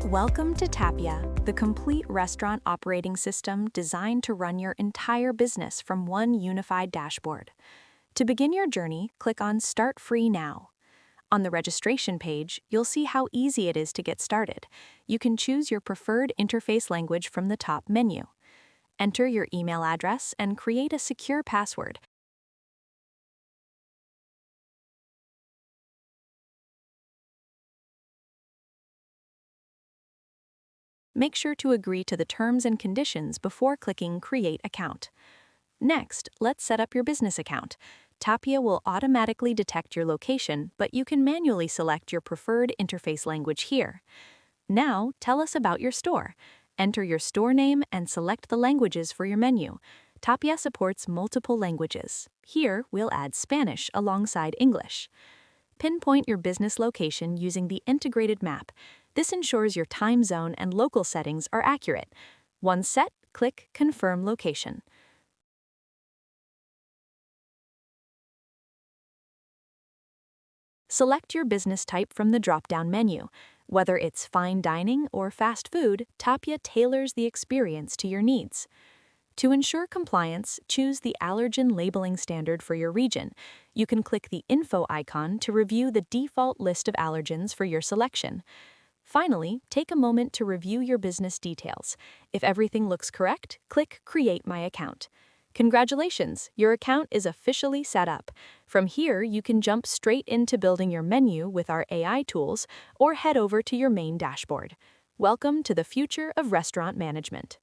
Welcome to Tappya, the complete restaurant operating system designed to run your entire business from one unified dashboard. To begin your journey, click on Start Free Now. On the registration page, you'll see how easy it is to get started. You can choose your preferred interface language from the top menu. Enter your email address and create a secure password. Make sure to agree to the terms and conditions before clicking Create Account. Next, let's set up your business account. Tappya will automatically detect your location, but you can manually select your preferred interface language here. Now, tell us about your store. Enter your store name and select the languages for your menu. Tappya supports multiple languages. Here, we'll add Spanish alongside English. Pinpoint your business location using the integrated map. This ensures your time zone and local settings are accurate. Once set, click Confirm Location. Select your business type from the drop-down menu. Whether it's fine dining or fast food, Tappya tailors the experience to your needs. To ensure compliance, choose the Allergen labeling standard for your region. You can click the Info icon to review the default list of allergens for your selection. Finally, take a moment to review your business details. If everything looks correct, click Create My Account. Congratulations, your account is officially set up. From here, you can jump straight into building your menu with our AI tools or head over to your main dashboard. Welcome to the future of restaurant management.